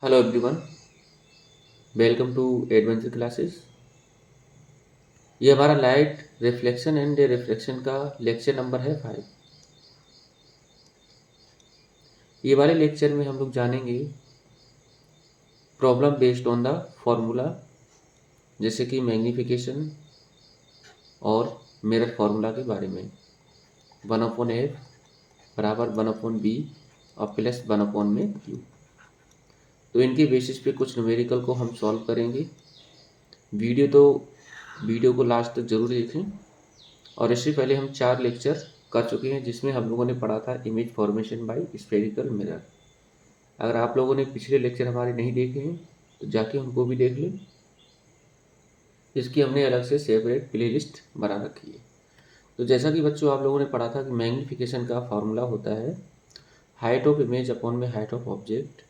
Hello everyone, welcome to adventure classes. ये हमारा light reflection and refraction का lecture number है 5। ये वाले लेक्चर में हम लोग जानेंगे problem based on the formula, जैसे कि मैग्नीफिकेशन और मिरर फार्मूला के बारे में। 1/f बराबर 1/b और प्लस 1 में q। तो इनके बेसिस पे कुछ न्यूमेरिकल को हम सॉल्व करेंगे। वीडियो को लास्ट तक जरूर देखें। और इससे पहले हम 4 लेक्चर कर चुके हैं, जिसमें हम लोगों ने पढ़ा था image formation by spherical mirror. अगर आप लोगों ने पिछले लेक्चर हमारे नहीं देखे हैं तो जाके उनको भी देख लें। इसकी हमने अलग से सेपरेट प्लेलिस्ट बना रखी है। तो जैसा कि बच्चों आप लोगों ने पढ़ा था कि मैग्नीफिकेशन का फॉर्मूला होता है हाइट ऑफ इमेज अपॉन में हाइट ऑफ ऑब्जेक्ट,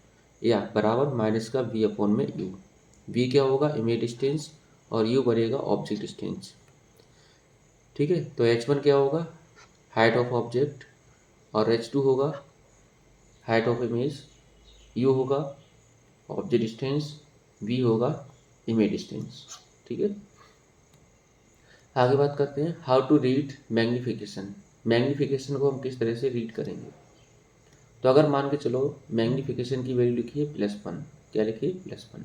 या बराबर माइनस का वी अपॉन में यू। वी क्या होगा? इमेज डिस्टेंस, और यू बनेगा ऑब्जेक्ट डिस्टेंस। ठीक है, तो h1 क्या होगा? हाइट ऑफ ऑब्जेक्ट, और h2 होगा हाइट ऑफ इमेज, u होगा ऑब्जेक्ट डिस्टेंस, v होगा इमेज डिस्टेंस। ठीक है, आगे बात करते हैं how to read magnification. Magnification को हम किस तरह से रीड करेंगे। तो अगर मान के चलो मैग्नीफिकेशन की वैल्यू लिखी है +1। क्या लिखिए? +1।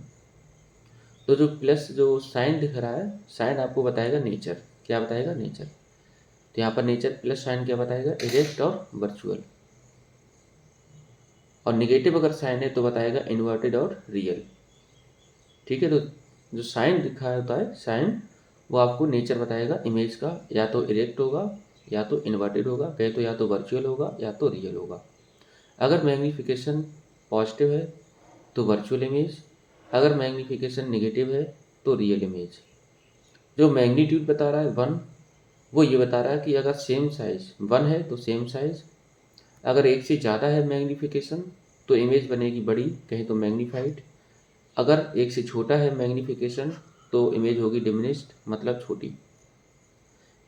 तो जो प्लस जो साइन दिख रहा है, साइन आपको बताएगा नेचर। क्या बताएगा? नेचर। तो यहाँ पर नेचर प्लस साइन क्या बताएगा? इरेक्ट और वर्चुअल। और निगेटिव अगर साइन है तो बताएगा इन्वर्टेड और रियल। ठीक है, तो जो साइन लिखा होता है साइन, वो आपको नेचर बताएगा इमेज का। या तो इरेक्ट होगा, या तो इन्वर्टेड होगा, कहे तो या तो वर्चुअल होगा, या तो रियल होगा। अगर मैग्नीफिकेशन पॉजिटिव है तो वर्चुअल इमेज, अगर मैग्नीफिकेशन नेगेटिव है तो रियल इमेज। जो मैग्नीट्यूड बता रहा है 1, वो ये बता रहा है कि अगर सेम साइज 1 है तो सेम साइज, अगर एक से ज़्यादा है मैग्नीफिकेशन तो इमेज बनेगी बड़ी, कहीं तो मैग्नीफाइड। अगर एक से छोटा है मैग्नीफिकेशन तो इमेज होगी डिमिनिश्ड, मतलब छोटी।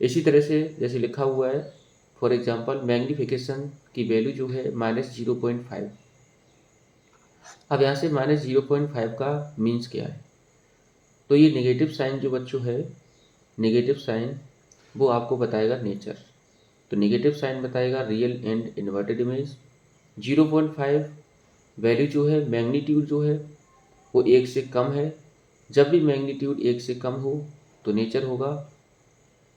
इसी तरह से जैसे लिखा हुआ है, फॉर एग्जांपल मैग्नीफिकेशन की वैल्यू जो है -0.5। अब यहाँ से -0.5 का मीन्स क्या है? तो ये नेगेटिव साइन जो बच्चों है, नेगेटिव साइन वो आपको बताएगा नेचर। तो नेगेटिव साइन बताएगा real and inverted image. 0.5 value जो है, मैग्नीट्यूड जो है वो 1 से कम है। जब भी मैग्नीट्यूड 1 से कम हो तो नेचर होगा,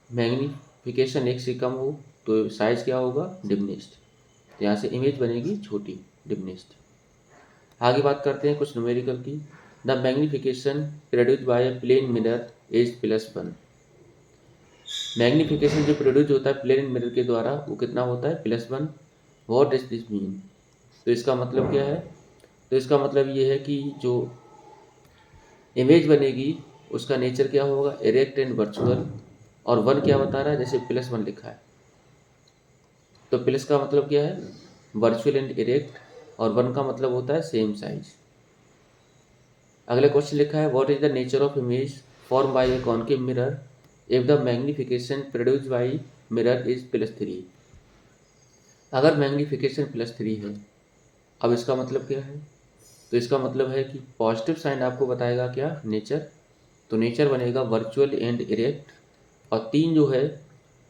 मैग्नीफिकेशन 1 से कम हो तो साइज क्या होगा? डिमिनिश्ड। तो यहाँ से इमेज बनेगी छोटी, डिमिनिश्ड। आगे बात करते हैं कुछ न्यूमेरिकल की। The magnification produce by a plane mirror is +1। Magnification जो प्रोड्यूस होता है प्लेन मिरर के द्वारा वो कितना होता है? +1। What does this mean? तो इसका मतलब क्या है? तो इसका मतलब ये है कि जो इमेज बनेगी उसका नेचर क्या होगा? Erect and virtual. और 1 क्या बता रहा है? जैसे +1 लिखा है तो प्लस का मतलब क्या है? वर्चुअल एंड इरेक्ट, और 1 का मतलब होता है सेम साइज। अगला क्वेश्चन लिखा है what is the nature of image form by A concave mirror if the magnification produce bye mirror is +3। अगर मैग्नीफिकेशन +3 है, अब इसका मतलब क्या है? तो इसका मतलब है कि पॉजिटिव साइन आपको बताएगा क्या? नेचर। तो नेचर बनेगा वर्चुअल एंड इरेक्ट। और 3 जो है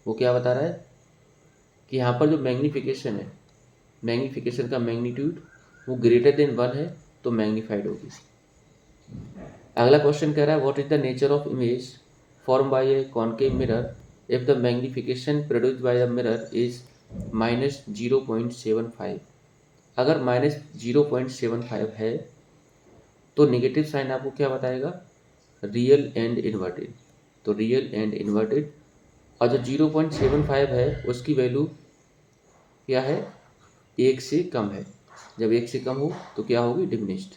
वो क्या बता रहा है कि यहाँ पर जो मैग्नीफिकेशन है, मैग्नीफिकेशन का मैग्नीट्यूड वो ग्रेटर देन 1 है तो मैग्नीफाइड होगी। अगला क्वेश्चन कह रहा है what is the nature of image form by A concave mirror if the magnification produce by the mirror is -0.75। अगर -0.75 है तो नेगेटिव साइन आपको क्या बताएगा? Real and inverted. तो रियल एंड इन्वर्टेड। और जो 0.75 है उसकी वैल्यू क्या है? 1 से कम है। जब 1 से कम हो तो क्या होगी? डिमिनिश्ड।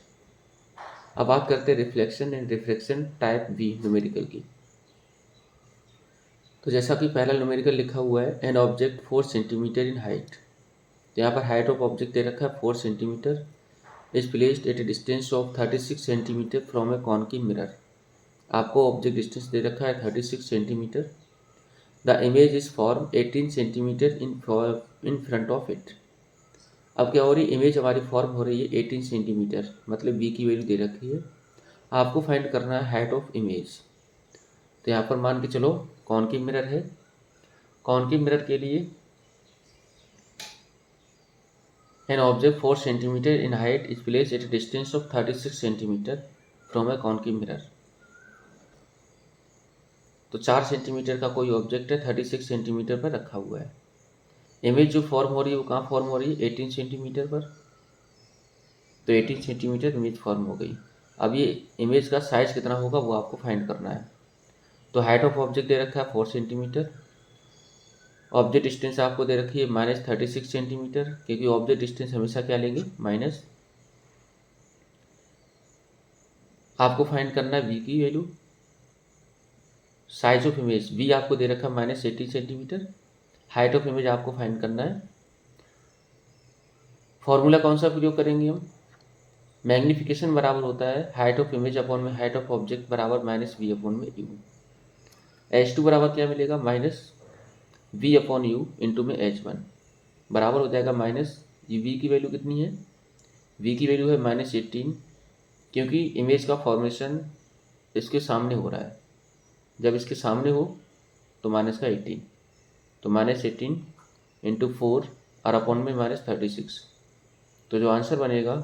अब बात करते हैं reflection and refraction type B numerical की। तो जैसा कि पहला न्यूमेरिकल लिखा हुआ है an object 4 centimetre in height. तो यहाँ पर हाइट ऑफ ऑब्जेक्ट दे रखा है 4 centimetre, is placed at A distance of 36 centimetre from A concave mirror. आपको ऑब्जेक्ट डिस्टेंस दे रखा है 36 centimetre. The image is form 18 centimetre in front of it. अब क्या हो रही है, इमेज हमारी फॉर्म हो रही है 18 सेंटीमीटर, मतलब बी की वैल्यू दे रखी है। आपको फाइंड करना है हाइट ऑफ इमेज। तो यहाँ पर मान के चलो कॉनकेव मिरर है। कॉनकेव मिरर के लिए N object 4 centimetre in height is place at A distance of 36 centimetre from A concave mirror. तो 4 सेंटीमीटर का कोई ऑब्जेक्ट है, 36 सेंटीमीटर पर रखा हुआ है। इमेज जो फॉर्म हो रही है वो कहाँ फॉर्म हो रही है, 18 सेंटीमीटर पर। तो 18 सेंटीमीटर इमेज फॉर्म हो गई। अब ये इमेज का साइज कितना होगा वो आपको फाइंड करना है। तो हाइट ऑफ ऑब्जेक्ट दे रखा है 4 सेंटीमीटर। ऑब्जेक्ट डिस्टेंस आपको दे रखी है -36 सेंटीमीटर, क्योंकि ऑब्जेक्ट डिस्टेंस हमेशा क्या लेंगे, माइनस। आपको फाइंड करना है वी की value. Size of image V आपको दे रखा है -80 सेंटीमीटर। हाइट ऑफ इमेज आपको फाइंड करना है। फॉर्मूला कौन सा प्रयोग करेंगे हम, मैग्नीफिकेशन बराबर होता है हाइट ऑफ इमेज अपॉन में हाइट ऑफ ऑब्जेक्ट बराबर -v अपॉन में u। h2 बराबर क्या मिलेगा, -v अपॉन u इंटू में h1 बराबर हो जाएगा माइनस, v की वैल्यू कितनी है, v की वैल्यू है -18, क्योंकि इमेज का फॉर्मेशन इसके सामने हो रहा है। जब इसके सामने हो तो -18, तो -18 इंटू 4 और अपॉन में -36। तो जो आंसर बनेगा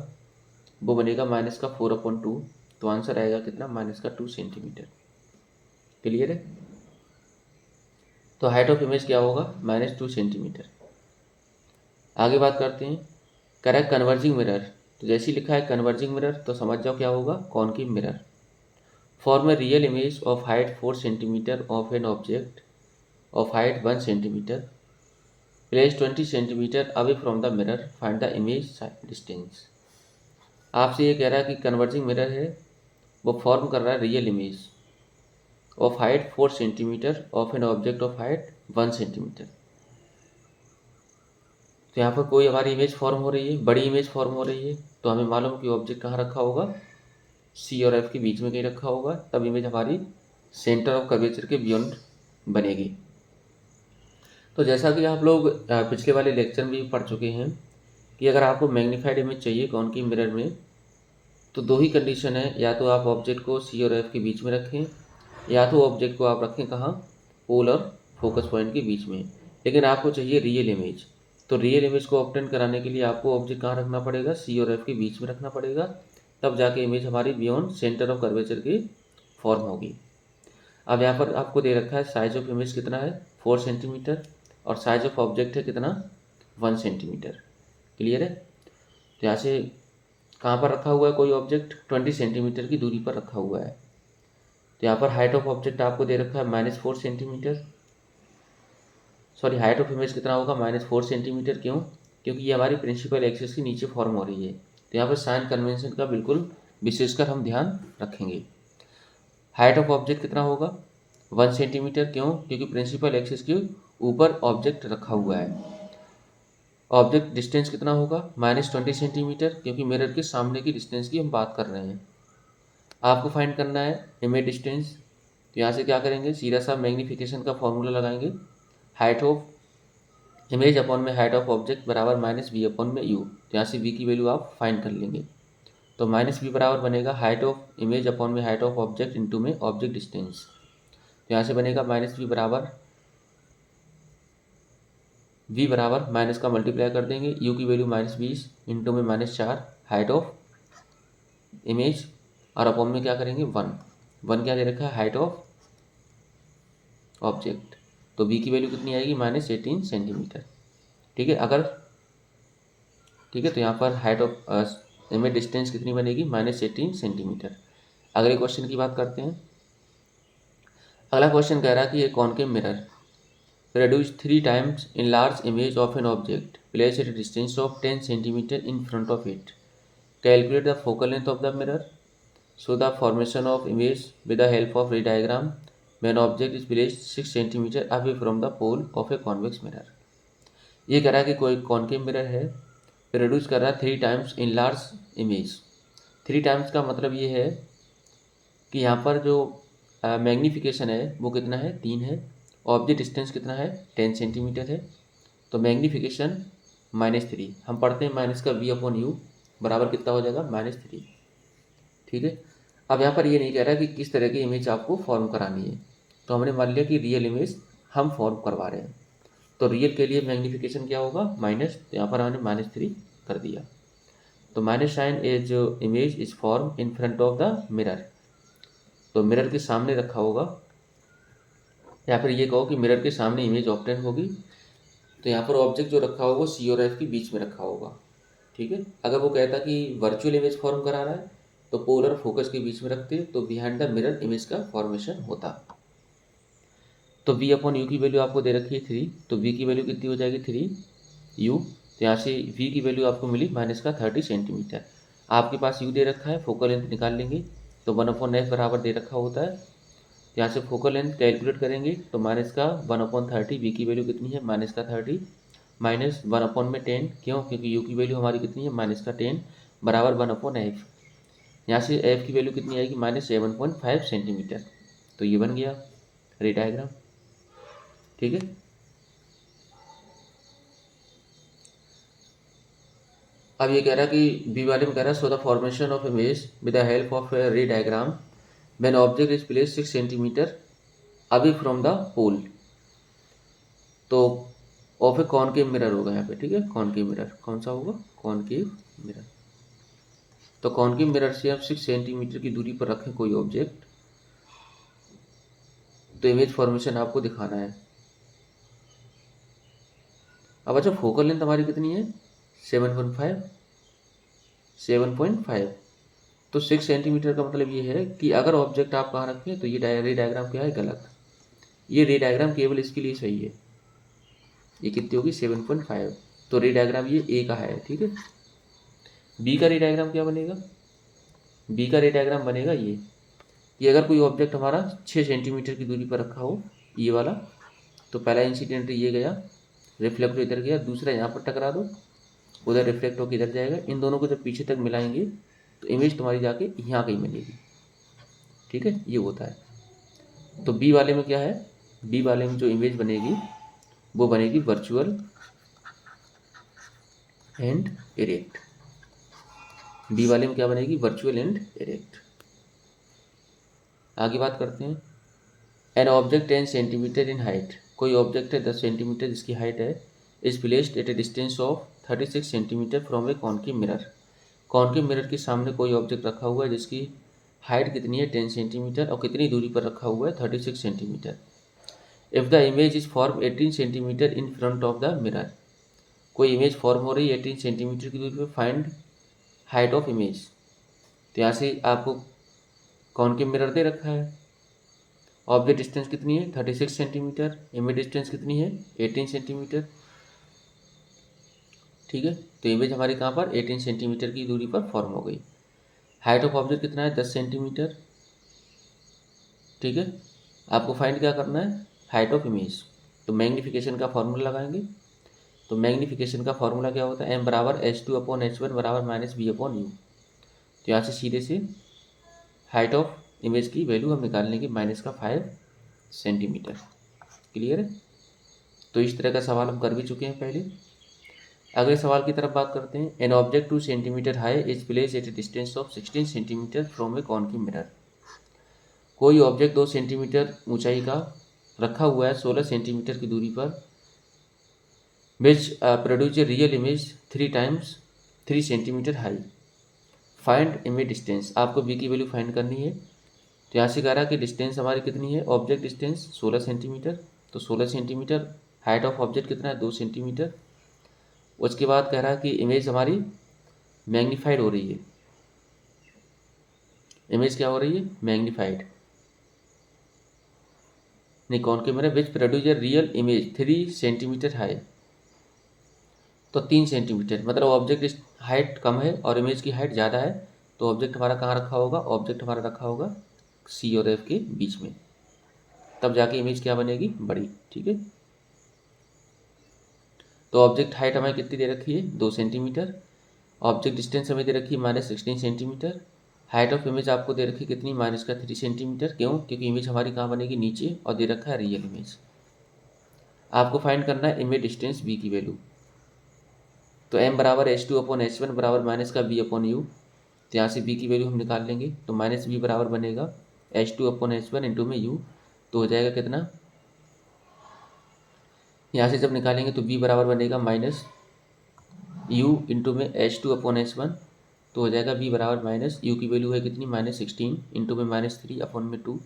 वो बनेगा -4/2। तो आंसर आएगा कितना, -2 सेंटीमीटर। क्लियर है। तो हाइट ऑफ इमेज क्या होगा, -2 सेंटीमीटर। आगे बात करते हैं, करेक्ट कन्वर्जिंग मिरर। तो जैसे ही लिखा है कन्वर्जिंग मिरर तो समझ जाओ क्या होगा, concave mirror. Form a real image of height 4 centimetre of an object of height 1 centimetre, place 20 centimetre away from the mirror, find the image distance. आपसे ये कह रहा है कि कन्वर्जिंग मिरर है, वो फॉर्म कर रहा है real image of height 4 centimetre of an object of height 1 centimetre. तो यहाँ पर कोई हमारी इमेज फॉर्म हो रही है, बड़ी इमेज फॉर्म हो रही है, तो हमें मालूम कि ऑब्जेक्ट कहाँ रखा होगा, सी और एफ के बीच में कहीं रखा होगा, तब इमेज हमारी सेंटर ऑफ कर्वेचर के बियॉन्ड बनेगी। तो जैसा कि आप लोग पिछले वाले लेक्चर में भी पढ़ चुके हैं कि अगर आपको मैग्नीफाइड इमेज चाहिए कॉनकेव मिरर में, तो दो ही कंडीशन है, या तो आप ऑब्जेक्ट को सी और एफ के बीच में रखें, या तो ऑब्जेक्ट को आप रखें कहाँ, पोल और फोकस पॉइंट के बीच में। लेकिन आपको चाहिए रियल इमेज, तो रियल इमेज को ऑब्टेन कराने के लिए आपको ऑब्जेक्ट कहाँ रखना पड़ेगा, सी और एफ के बीच में रखना पड़ेगा, तब जाके इमेज हमारी बियॉन्ड सेंटर ऑफ कर्वेचर की फॉर्म होगी। अब यहाँ पर आपको दे रखा है साइज ऑफ इमेज कितना है, 4 सेंटीमीटर, और साइज ऑफ ऑब्जेक्ट है कितना, 1 सेंटीमीटर। क्लियर है। तो यहाँ से कहाँ पर रखा हुआ है कोई ऑब्जेक्ट, 20 सेंटीमीटर की दूरी पर रखा हुआ है। तो यहाँ पर हाइट ऑफ ऑब्जेक्ट आपको दे रखा है -4 centimetre, sorry height of image कितना होगा, -4 सेंटीमीटर। क्यों, क्योंकि ये हमारी प्रिंसिपल एक्सिस के नीचे फॉर्म हो रही है। तो यहाँ पर साइन कन्वेंशन का बिल्कुल विशेषकर हम ध्यान रखेंगे। हाइट ऑफ ऑब्जेक्ट कितना होगा, 1 सेंटीमीटर। क्यों, क्योंकि प्रिंसिपल एक्सिस के ऊपर ऑब्जेक्ट रखा हुआ है। ऑब्जेक्ट डिस्टेंस कितना होगा, -20 सेंटीमीटर, क्योंकि मिरर के सामने की डिस्टेंस की हम बात कर रहे हैं। आपको फाइंड करना है इमेज डिस्टेंस। तो यहाँ से क्या करेंगे, सीधा सा मैग्नीफिकेशन का फॉर्मूला लगाएंगे, हाइट ऑफ इमेज अपॉन में हाइट ऑफ ऑब्जेक्ट बराबर -v अपॉन में u। तो यहाँ से v की वैल्यू आप फाइंड कर लेंगे। तो -v बराबर बनेगा हाइट ऑफ इमेज अपॉन में हाइट ऑफ ऑब्जेक्ट इंटू में ऑब्जेक्ट डिस्टेंस। तो यहाँ से बनेगा -v बराबर v बराबर माइनस का मल्टीप्लाई कर देंगे, u की वैल्यू -20 इंटू में -4 हाइट ऑफ इमेज, और अपॉन में क्या करेंगे 1 क्या दे रखा है, हाइट ऑफ ऑब्जेक्ट। तो v की वैल्यू कितनी आएगी, -18 सेंटीमीटर। ठीक है, अगर ठीक है, तो यहाँ पर हाइट ऑफ इमेज डिस्टेंस कितनी बनेगी, -18 सेंटीमीटर। अगले क्वेश्चन की बात करते हैं। अगला क्वेश्चन कह रहा है कि एक concave mirror reduce 3 times enlarge image of an object placed at a distance of 10 cm in front of it. Calculate the focal length of the mirror. Show the formation of image with the help of ray diagram when object is placed 6 cm away from the pole of a convex mirror. ये कह रहा है कि कोई concave mirror है, reduce कर रहा है 3 times enlarge इमेज। 3 times का मतलब ये है कि यहाँ पर जो मैग्नीफिकेशन है वो कितना है, 3 है। ऑब्जेक्ट डिस्टेंस कितना है, 10 सेंटीमीटर है। तो मैग्नीफिकेशन -3। हम पढ़ते हैं माइनस का v/u बराबर कितना हो जाएगा -3। ठीक है। अब यहाँ पर ये नहीं कह रहा कि किस तरह की इमेज आपको फॉर्म करानी है, तो हमने मान लिया कि रियल इमेज हम फॉर्म करवा रहे हैं। तो रियल के लिए मैग्नीफिकेशन क्या होगा माइनस, तो यहाँ पर हमने -3 कर दिया। तो minus sign as image is form in front of the mirror, तो मिरर के सामने रखा होगा, या फिर ये कहो कि मिरर के सामने इमेज ऑब्टेन होगी। तो यहाँ पर ऑब्जेक्ट जो रखा होगा वो सी और एफ के बीच में रखा होगा। ठीक है। अगर वो कहता कि वर्चुअल इमेज फॉर्म करा रहा है तो पोलर फोकस के बीच में रखते, तो बिहाइंड द मिरर इमेज का फॉर्मेशन होता। तो v/u की वैल्यू आपको दे रखी है 3, तो v की वैल्यू कितनी हो जाएगी 3u। तो यहाँ से v की वैल्यू आपको मिली -30 सेंटीमीटर। आपके पास u दे रखा है, फोकल लेंथ निकाल लेंगे तो 1/f बराबर दे रखा होता है। यहाँ से फोकल लेंथ कैलकुलेट करेंगे तो -1/30, v की वैल्यू कितनी है -30 माइनस 1/10, क्यों, क्योंकि u की वैल्यू हमारी कितनी है -10 बराबर 1/f। यहाँ से f की वैल्यू कितनी आएगी -7.5 सेंटीमीटर। तो ये बन गया रे डायग्राम। ठीक है। अब ये कह रहा है कि बी वाले में कह रहा है so the formation of image with the help of ray diagram when object is place 6 centimetre away from the pole. तो ऑफ ए कॉनकेव मिरर होगा यहाँ पे। ठीक है, कॉनकेव मिरर कौन सा होगा, कॉनकेव मिरर। तो कॉनकेव मिरर से आप 6 सेंटीमीटर की दूरी पर रखें कोई ऑब्जेक्ट, तो इमेज फॉर्मेशन आपको दिखाना है। अब अच्छा, फोकल लेंथ हमारी कितनी है 7.5। तो 6 सेंटीमीटर का मतलब ये है कि अगर ऑब्जेक्ट आप कहाँ रखें तो ये रे डायग्राम क्या है गलत। ये रे डायग्राम केवल इसके लिए सही है। ये कितनी होगी 7.5। तो रे डायग्राम ये ए का है। ठीक है। बी का रे डायग्राम क्या बनेगा, बी का रे डायग्राम बनेगा ये कि अगर कोई ऑब्जेक्ट हमारा 6 सेंटीमीटर की दूरी पर रखा हो, ये वाला, तो पहला इंसिडेंट ये गया, रिफ्लेक्ट इधर गया, दूसरा यहाँ पर टकरा दो, उधर रिफ्लेक्ट होकर इधर जाएगा। इन दोनों को जब पीछे तक मिलाएंगे तो इमेज तुम्हारी जाके यहाँ कहीं मिलेगी। ठीक है, ये होता है। तो बी वाले में क्या है, बी वाले में जो इमेज बनेगी वो बनेगी वर्चुअल एंड इरेक्ट। बी वाले में क्या बनेगी, वर्चुअल एंड इरेक्ट। आगे बात करते हैं। An object 10 centimetre in height, कोई ऑब्जेक्ट है 10 सेंटीमीटर जिसकी हाइट है, is placed at A distance of 36 centimetre from A concave mirror. Concave mirror के सामने कोई ऑब्जेक्ट रखा हुआ है जिसकी हाइट कितनी है 10 सेंटीमीटर और कितनी दूरी पर रखा हुआ है 36 centimetre. If the image is form 18 centimetre in front of the mirror, कोई इमेज फॉर्म हो रही है 18 सेंटीमीटर की दूरी पर, फाइंड हाइट ऑफ इमेज। तो यहाँ से आपको कॉनकेव मिरर दे रखा है, ऑब्जेक्ट डिस्टेंस कितनी है 36 सेंटीमीटर, इमेज डिस्टेंस कितनी है 18 सेंटीमीटर। ठीक है। तो इमेज हमारी कहाँ पर 18 सेंटीमीटर की दूरी पर फॉर्म हो गई। हाइट ऑफ ऑब्जेक्ट कितना है 10 सेंटीमीटर। ठीक है। आपको फाइंड क्या करना है, हाइट ऑफ इमेज। तो मैग्नीफिकेशन का फॉर्मूला लगाएंगे। तो मैग्नीफिकेशन का फॉर्मूला क्या होता है, m बराबर h2/h1 बराबर -v/u। तो यहाँ से सीधे से हाइट ऑफ इमेज की वैल्यू हम निकाल लेंगे -5 सेंटीमीटर। क्लियर है। तो इस तरह का सवाल हम कर भी चुके हैं पहले। अगले सवाल की तरफ बात करते हैं। An object 2 centimetre high is place at A distance of 16 centimetre from A concave mirror. कोई ऑब्जेक्ट 2 सेंटीमीटर ऊंचाई का रखा हुआ है 16 सेंटीमीटर की दूरी पर, which produce a real image 3 centimetre high. Find image distance, आपको बी की वैल्यू फाइंड करनी है। तो यहाँ से कह रहा है कि डिस्टेंस हमारी कितनी है, ऑब्जेक्ट डिस्टेंस 16 सेंटीमीटर, तो 16 सेंटीमीटर, हाइट ऑफ ऑब्जेक्ट कितना है 2 सेंटीमीटर। उसके बाद कह रहा है कि इमेज हमारी मैग्नीफाइड हो रही है, इमेज क्या हो रही है मैग्नीफाइड, नहीं concave mirror which produce a real image 3 centimetre high. तो 3 सेंटीमीटर मतलब ऑब्जेक्ट हाइट कम है और इमेज की हाइट ज़्यादा है, तो ऑब्जेक्ट हमारा कहाँ रखा होगा, ऑब्जेक्ट हमारा रखा होगा सी और एफ के बीच में, तब जाके इमेज क्या बनेगी बड़ी। ठीक है। तो ऑब्जेक्ट हाइट हमें कितनी दे रखी है 2 सेंटीमीटर, ऑब्जेक्ट डिस्टेंस हमें दे रखी है -16 सेंटीमीटर, हाइट ऑफ इमेज आपको दे रखी कितनी -3 सेंटीमीटर। क्यों, क्योंकि इमेज हमारी कहाँ बनेगी नीचे, और दे रखा है रियल इमेज। आपको फाइंड करना है इमेज डिस्टेंस बी की वैल्यू। तो m बराबर H2/H1 बराबर माइनस का V/U। तो यहाँ से v की वैल्यू हम निकाल लेंगे, तो माइनस v बराबर बनेगा H2/H1 इंटू में u। तो हो जाएगा कितना, यहाँ से जब निकालेंगे तो v बराबर बनेगा माइनस u इंटू में H2/H1। तो हो जाएगा v बराबर माइनस u की वैल्यू है कितनी, -16 इंटू में -3/2।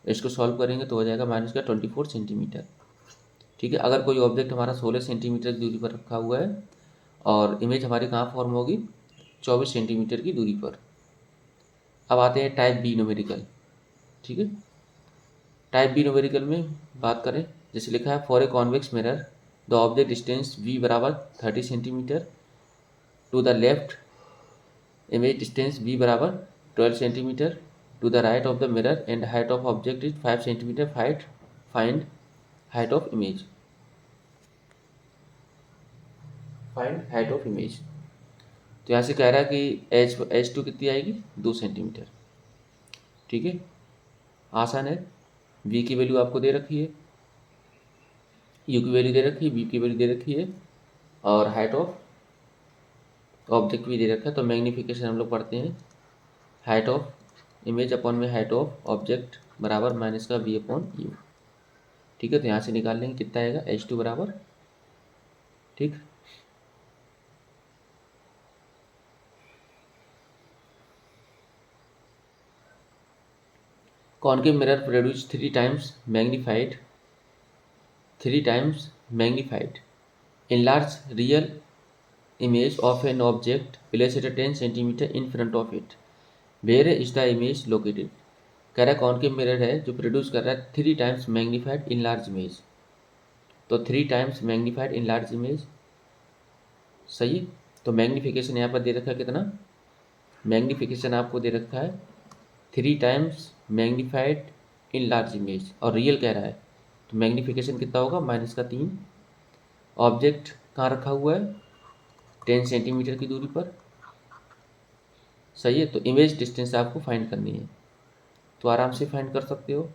इसको सॉल्व करेंगे तो हो जाएगा माइनस का 24 सेंटीमीटर। ठीक है, अगर कोई ऑब्जेक्ट हमारा 16 सेंटीमीटर की दूरी पर रखा हुआ है और इमेज हमारी कहाँ फॉर्म होगी, 24 सेंटीमीटर की दूरी पर। अब आते हैं टाइप बी न्यूमेरिकल। ठीक है, टाइप बी न्यूमेरिकल में बात करें, जैसे लिखा है for a convex mirror the object distance v बराबर 30 centimetre, to the left image distance v बराबर 12 centimetre, to the right of the mirror and height of object is 5 centimetre, find height of image. Find height of image. तो यहाँ से कह रहा है कि H2 कितनी आएगी, 2 सेंटीमीटर। ठीक है, आसान है। v की वैल्यू आपको दे रखी है, u की वैल्यू दे रखी है, v की वैल्यू दे रखी है और हाइट ऑफ ऑब्जेक्ट भी दे रखा है। तो मैग्नीफिकेशन हम लोग पढ़ते हैं, हाइट ऑफ इमेज अपॉन में हाइट ऑफ ऑब्जेक्ट बराबर माइनस का v/u। ठीक है, तो यहाँ से निकाल लेंगे कितना आएगा, H2 बराबर, ठीक, concave mirror produce 3 times magnified enlarged real image of an object placed at 10 centimeter in front of it, where is the image located। कह रहा है कॉनकेव मिरर है जो प्रोड्यूस कर रहा है 3 times magnified in large image. तो 3 times magnified in large image, सही है। तो मैग्नीफिकेशन यहाँ पर दे रखा है कितना, मैग्नीफिकेशन आपको दे रखा है 3 times magnified in large image और रियल कह रहा है, तो मैग्नीफिकेशन कितना होगा, -3। ऑब्जेक्ट कहाँ रखा हुआ है, 10 सेंटीमीटर की दूरी पर, सही है। तो इमेज डिस्टेंस आपको फाइंड करनी है, तो आराम से फाइंड कर सकते हो।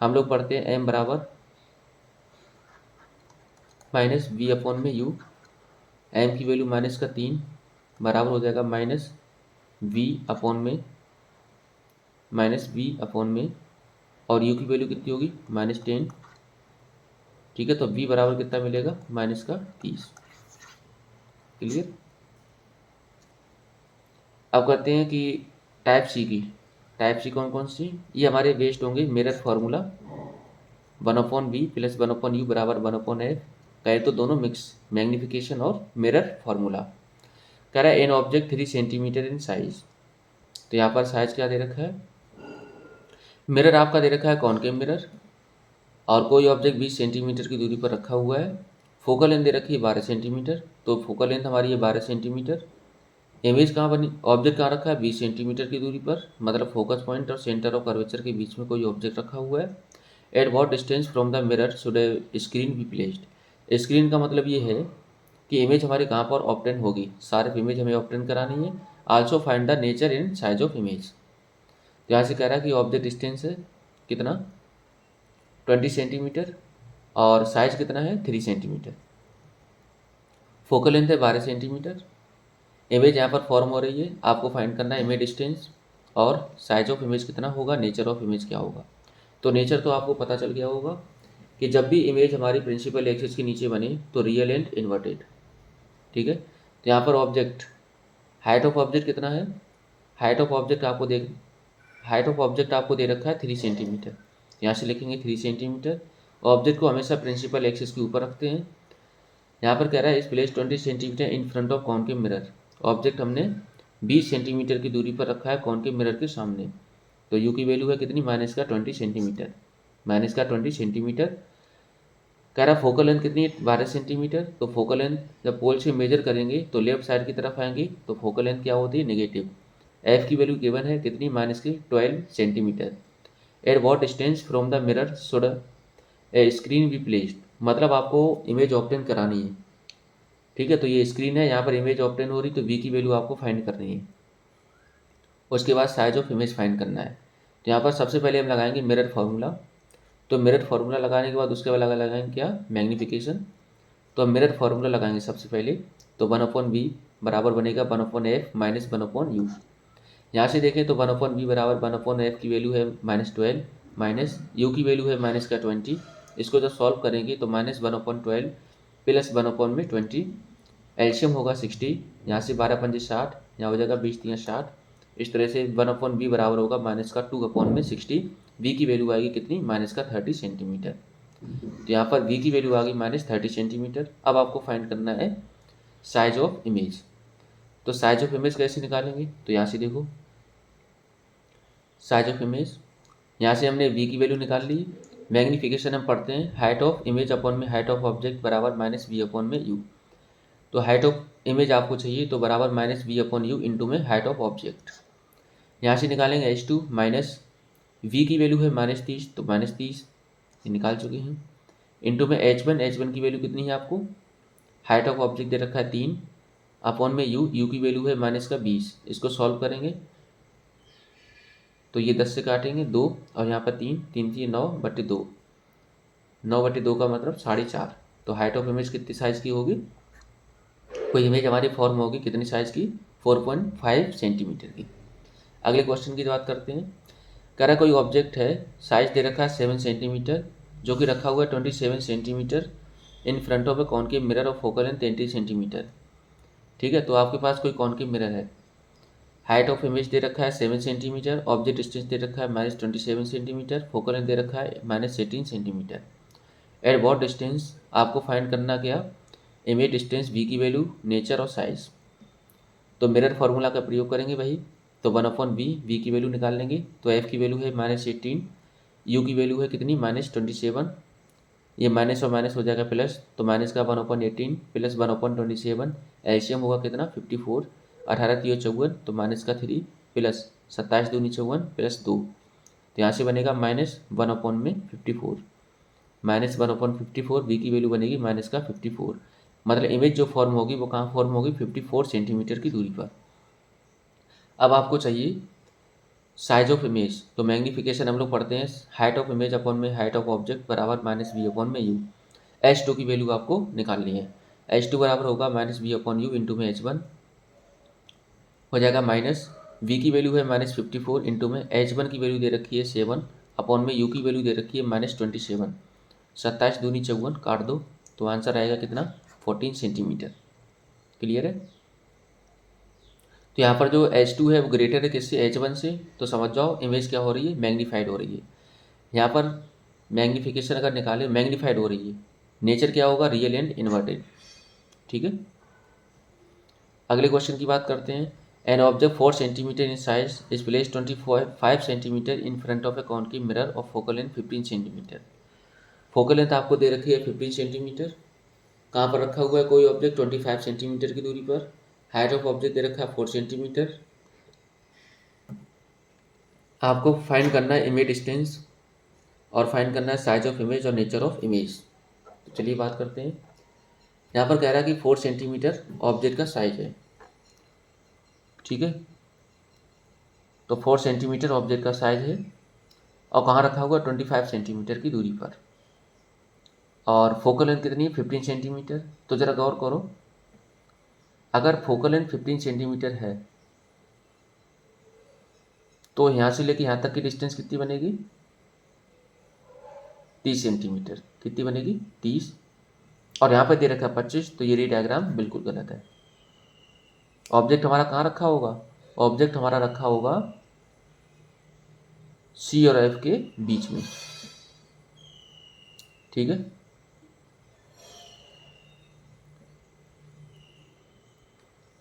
हम लोग पढ़ते हैं m बराबर माइनस v/u। m की वैल्यू -3 बराबर हो जाएगा -v/में और u की वैल्यू कितनी होगी, -10। ठीक है, तो v बराबर कितना मिलेगा, -30। क्लियर। अब करते हैं कि टाइप सी की। टाइप सी कौन कौन सी, ये हमारे बेस्ड होंगे mirror formula 1/v plus 1/u बराबर 1/f। कहे तो दोनों मिक्स, मैग्नीफिकेशन और मिरर फार्मूला। कह रहा है an object 3 centimetre in size. तो यहाँ पर साइज क्या दे रखा है, मिरर आपका दे रखा है कॉनकेव मिरर और कोई ऑब्जेक्ट 20 सेंटीमीटर की दूरी पर रखा हुआ है। फोकल लेंथ दे रखी है 12 सेंटीमीटर, तो फोकल लेंथ हमारी है 12 सेंटीमीटर। इमेज कहाँ बनी, ऑब्जेक्ट कहाँ रखा है, 20 सेंटीमीटर की दूरी पर, मतलब फोकस पॉइंट और सेंटर ऑफ कर्वेचर के बीच में कोई ऑब्जेक्ट रखा हुआ है। At what distance from the mirror should a screen be placed. Screen का मतलब ये है कि इमेज हमारी कहाँ पर ऑब्टेन होगी, सारे इमेज हमें ऑब्टेन करानी है। Also find the nature and size of image. तो यहाँ से कह रहा है कि ऑब्जेक्ट डिस्टेंस है कितना, 20 सेंटीमीटर और साइज कितना है, 3 सेंटीमीटर। फोकल लेंथ है 12 सेंटीमीटर। इमेज यहाँ पर फॉर्म हो रही है, आपको फाइंड करना है इमेज डिस्टेंस और साइज ऑफ इमेज कितना होगा, नेचर ऑफ इमेज क्या होगा। तो नेचर तो आपको पता चल गया होगा कि जब भी इमेज हमारी प्रिंसिपल एक्सिस के नीचे बने तो रियल एंड इन्वर्टेड। ठीक है, तो यहाँ पर ऑब्जेक्ट, हाइट ऑफ ऑब्जेक्ट कितना है, हाइट ऑफ ऑब्जेक्ट आपको दे रखा है 3 सेंटीमीटर। यहाँ से लिखेंगे 3 सेंटीमीटर। ऑब्जेक्ट को हमेशा प्रिंसिपल एक्सिस के ऊपर रखते हैं। यहाँ पर कह रहा है इस place 20 centimetre in front of concave mirror. Object हमने 20 सेंटीमीटर की दूरी पर रखा है कॉनकेव मिरर के सामने। तो u की वैल्यू है कितनी, -20 सेंटीमीटर, -20 सेंटीमीटर। कह रहा फोकल लेंथ कितनी है, 12 सेंटीमीटर। तो फोकल लेंथ जब पोल से मेजर करेंगे तो लेफ्ट साइड की तरफ आएंगे, तो फोकल लेंथ क्या होती है, नेगेटिव। f की वैल्यू गिवन है कितनी, -12 centimetre. At what distance from the mirror should a screen be placed, मतलब आपको इमेज ऑब्टेन करानी है। ठीक है, तो ये स्क्रीन है, यहाँ पर इमेज ऑब्टेन हो रही, तो v की वैल्यू आपको फाइंड करनी है। उसके बाद साइज ऑफ इमेज फाइंड करना है। तो यहाँ पर सबसे पहले हम लगाएंगे मिरर फार्मूला। तो मिरर फार्मूला लगाने के बाद उसके बाद लगाएंगे क्या, मैग्नीफिकेशन। तो हम मिरर फार्मूला लगाएंगे सबसे पहले। तो 1/v बराबर बनेगा 1/f माइनस 1/u। यहाँ से देखें तो 1/v बराबर 1/f की वैल्यू है -12 माइनस u की वैल्यू है -20। इसको जब सॉल्व करेंगे तो -1/12 प्लस 1/20, एल्शियम होगा 60, यहाँ से 12 पंजे 60, यहाँ हो जाएगा 20 तियाँ 60। इस तरह से 1/v बराबर होगा -2/60। v की वैल्यू आएगी कितनी -30 सेंटीमीटर। तो यहाँ पर v की वैल्यू आ गई -30 सेंटीमीटर। अब आपको फाइंड करना है साइज ऑफ इमेज। तो साइज ऑफ इमेज कैसे निकालेंगे, तो यहाँ से देखो साइज ऑफ इमेज, यहाँ से हमने v की वैल्यू निकाल ली। मैग्नीफिकेशन हम पढ़ते हैं हाइट ऑफ इमेज अपॉन में हाइट ऑफ ऑब्जेक्ट बराबर -v अपॉन में u। तो हाइट ऑफ इमेज आपको चाहिए तो बराबर -v अपॉन u इंटू में हाइट ऑफ ऑब्जेक्ट। यहाँ से निकालेंगे h2 माइनस v की वैल्यू है -30 तो -30 ये निकाल चुके हैं, इंटू में h1 की वैल्यू कितनी है आपको, हाइट ऑफ ऑब्जेक्ट दे रखा है 3 अपॉन में u की वैल्यू है -20। इसको सॉल्व करेंगे तो ये 10 से काटेंगे 2 और यहाँ पर 3 3 3 9/2, 9/2 का मतलब 4.5। तो हाइट ऑफ इमेज कितनी साइज़ की होगी, कोई इमेज हमारी फॉर्म होगी कितनी साइज़ की 4.5 सेंटीमीटर की। अगले क्वेश्चन की बात करते हैं। कह रहा कोई ऑब्जेक्ट है, साइज दे रखा है 7 सेंटीमीटर जो कि रखा हुआ है 27 centimetre in front of A concave mirror of focal length 33 centimetre. ठीक है, तो आपके पास कोई कॉनकेव मिरर है, हाइट ऑफ इमेज दे रखा है 7 सेंटीमीटर, ऑब्जेक्ट डिस्टेंस दे रखा है -27 सेंटीमीटर, फोकल लेंथ दे रखा है -18 सेंटीमीटर। एट व्हाट डिस्टेंस आपको फाइंड करना क्या, इमेज डिस्टेंस, v की वैल्यू, नेचर और साइज। तो मिरर फार्मूला का प्रयोग करेंगे भाई, तो 1/v, v की वैल्यू निकाल लेंगे तो f की वैल्यू है -18, u की वैल्यू है कितनी -27, ये माइनस और माइनस हो जाएगा प्लस, तो माइनस का 1/18 प्लस 1/27, एल्शियम होगा कितना 54, 18 3 54, तो माइनस का 3 प्लस 27 दूनी 54 प्लस 2, तो यहाँ से बनेगा -1/54, -1/54, v की वैल्यू बनेगी माइनस का 54। मतलब इमेज जो फॉर्म होगी वो कहाँ फॉर्म होगी 54 सेंटीमीटर की दूरी पर। अब आपको चाहिए साइज ऑफ इमेज, तो मैग्नीफिकेशन हम लोग पढ़ते हैं हाइट ऑफ इमेज अपॉन में हाइट ऑफ ऑब्जेक्ट बराबर -v अपॉन में u। h2 की वैल्यू आपको निकालनी है, h2 बराबर होगा -v अपॉन u इंटू में h1 हो जाएगा माइनस v की वैल्यू है -54 इंटू में h1 की वैल्यू दे रखी है 7 अपॉन में u की वैल्यू दे रखी है -27, 27 दूनी 54 काट दो तो आंसर आएगा कितना 14 सेंटीमीटर। क्लियर है। तो यहाँ पर जो h2 है वो ग्रेटर है किससे h1 से, तो समझ जाओ इमेज क्या हो रही है मैग्नीफाइड हो रही है। यहाँ पर मैग्नीफिकेशन अगर निकाले मैग्नीफाइड हो रही है, नेचर क्या होगा रियल एंड इन्वर्टेड। ठीक है, अगले क्वेश्चन की बात करते हैं। N object 4 centimetre in size is place 25 centimetre in front of A concave mirror of focal length 15 centimetre. Focal length आपको दे रखी है 15 सेंटीमीटर, कहाँ पर रखा हुआ है कोई ऑब्जेक्ट 25 सेंटीमीटर की दूरी पर, हाइट ऑफ ऑब्जेक्ट दे रखा है 4 सेंटीमीटर। आपको फाइंड करना है इमेज डिस्टेंस और फाइंड करना है साइज ऑफ इमेज और नेचर ऑफ इमेज। तो चलिए बात करते हैं। यहाँ पर कह रहा है कि 4 सेंटीमीटर ऑब्जेक्ट का साइज है। ठीक है, तो 4 सेंटीमीटर ऑब्जेक्ट का साइज है और कहाँ रखा हुआ 25 सेंटीमीटर की दूरी पर, और फोकल लेंथ कितनी है 15 सेंटीमीटर। तो ज़रा गौर करो, अगर फोकल लेंथ 15 सेंटीमीटर है तो यहाँ से लेके यहाँ तक की डिस्टेंस कितनी बनेगी 30 सेंटीमीटर। कितनी बनेगी 30, और यहाँ पे दे रखा है 25, तो ये डायग्राम बिल्कुल गलत है। ऑब्जेक्ट हमारा कहाँ रखा होगा, ऑब्जेक्ट हमारा रखा होगा सी और एफ के बीच में। ठीक है,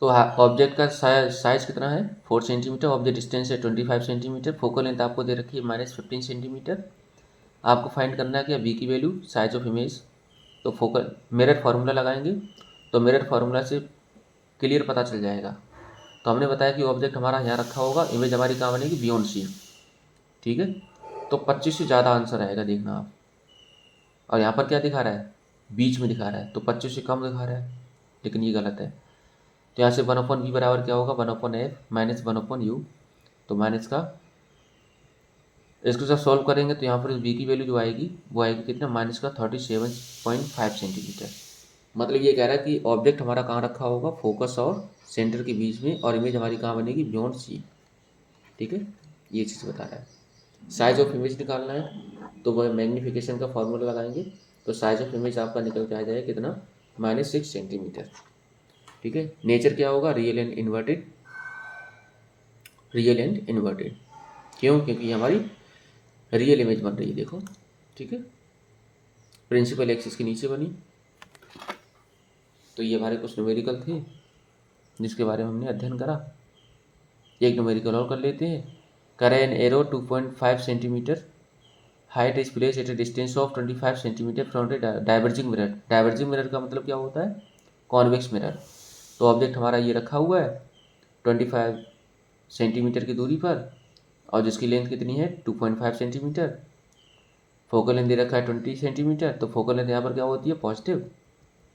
तो ऑब्जेक्ट का साइज कितना है 4 सेंटीमीटर, ऑब्जेक्ट डिस्टेंस है 25 सेंटीमीटर, फोकल लेंथ आपको दे रखी है -15 सेंटीमीटर। आपको फाइंड करना है कि वी की वैल्यू, साइज ऑफ इमेज। तो फोकल मिरर फार्मूला लगाएंगे तो मिरर फार्मूला से क्लियर पता चल जाएगा। तो हमने बताया कि ऑब्जेक्ट हमारा यहाँ रखा होगा, इमेज हमारी कहाँ बनेगी बियॉन्ड सी। ठीक है, तो 25 से ज़्यादा आंसर आएगा, देखना आप। और यहाँ पर क्या दिखा रहा है बीच में दिखा रहा है, तो 25 से कम दिखा रहा है, लेकिन ये गलत है। तो यहाँ से 1/v बराबर क्या होगा 1/f माइनस 1/u, तो माइनस का इसको जब सॉल्व करेंगे तो यहाँ पर v की वैल्यू जो आएगी वो आएगी कितना -37.5 सेंटीमीटर। मतलब ये कह रहा है कि ऑब्जेक्ट हमारा कहाँ रखा होगा, फोकस और सेंटर के बीच में, और इमेज हमारी कहाँ बनेगी, बियॉन्ड सी। ठीक है, ये चीज़ बता रहा है। साइज ऑफ इमेज निकालना है तो वह मैग्नीफिकेशन का फॉर्मूला लगाएंगे, तो साइज ऑफ इमेज आपका निकल के आ जाएगा कितना, -6 सेंटीमीटर। ठीक है, नेचर क्या होगा, real and inverted, real and inverted. क्यों, क्योंकि ये हमारी रियल इमेज बन रही है, देखो। ठीक है, प्रिंसिपल एक्सिस के नीचे बनी। तो ये हमारे कुछ न्यूमेरिकल थे जिसके बारे में हमने अध्ययन करा। एक न्यूमेरिकल और कर लेते हैं। करे an arrow 2.5 centimetre height is place at A distance of 25 centimetre from A diverging mirror. Diverging mirror का मतलब क्या होता है, कॉन्वेक्स मिरर। तो ऑब्जेक्ट हमारा ये रखा हुआ है 25 सेंटीमीटर की दूरी पर, और जिसकी लेंथ कितनी है 2.5 सेंटीमीटर। फोकल लेंथ दे रखा है 20 सेंटीमीटर, तो फोकल लेंथ यहाँ पर क्या होती है, पॉजिटिव।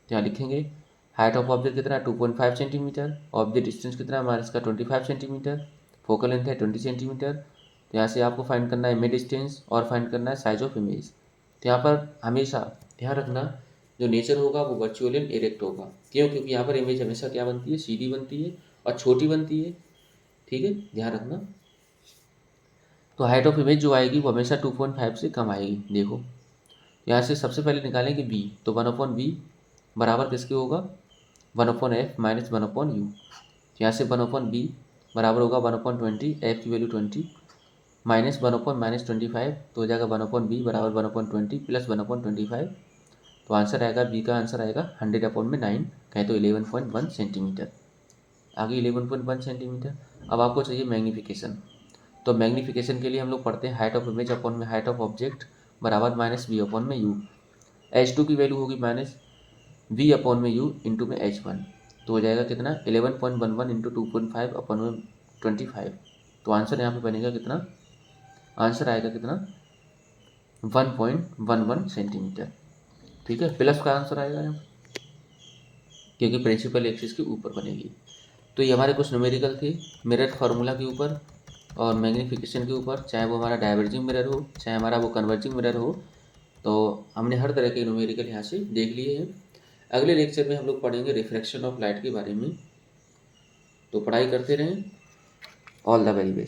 यहाँ लिखेंगे हाइट ऑफ ऑब्जेक्ट कितना है 2.5 सेंटीमीटर, ऑब्जेक्ट डिस्टेंस कितना है हमारे इसका 25 सेंटीमीटर, फोकल लेंथ है 20 सेंटीमीटर। तो यहाँ से आपको फाइंड करना है इमेज डिस्टेंस और फाइंड करना है साइज ऑफ इमेज। तो यहाँ पर हमेशा ध्यान रखना, जो नेचर होगा वो वर्चुअल एंड इरेक्ट होगा। क्यों, क्योंकि यहाँ पर इमेज हमेशा क्या बनती है, सीधी बनती है और छोटी बनती है। ठीक है, ध्यान रखना। तो हाइट ऑफ इमेज जो आएगी वो हमेशा 2.5 से कम आएगी। देखो यहाँ से सबसे पहले निकालेंगे b, तो 1/b बराबर किसके होगा, 1/f माइनस 1/u। यहाँ से 1/b बराबर होगा 1/20, f की वैल्यू 20 माइनस 1/-25, तो हो जाएगा 1/b बराबर 1/20 प्लस 1/25। तो आंसर आएगा, बी का आंसर आएगा 100/9, कहें तो 11.1 सेंटीमीटर। आगे 11.1 सेंटीमीटर। अब आपको चाहिए मैग्नीफिकेशन। तो मैग्नीफिकेशन के लिए हम लोग पढ़ते हैं हाइट ऑफ इमेज अपॉन में हाइट ऑफ ऑब्जेक्ट बराबर -v/u। h2 की वैल्यू होगी -v/u इंटू में h1, तो हो जाएगा कितना 11.11 इंटू 2.5 अपॉन में 25। तो आंसर यहाँ पे बनेगा कितना, आंसर आएगा कितना 1.11 सेंटीमीटर। ठीक है, प्लस का आंसर आएगा यहाँ, क्योंकि प्रिंसिपल एक्सिस के ऊपर बनेगी। तो ये हमारे कुछ न्यूमेरिकल थे मिरर फार्मूला के ऊपर और मैग्नीफिकेशन के ऊपर, चाहे वो हमारा डाइवर्जिंग मिरर हो चाहे हमारा वो कन्वर्जिंग मिरर हो। तो हमने हर तरह के न्यूमेरिकल यहाँ से देख लिए हैं। अगले लेक्चर में हम लोग पढ़ेंगे रिफ्रैक्शन ऑफ लाइट के बारे में। तो पढ़ाई करते रहें। All the very best.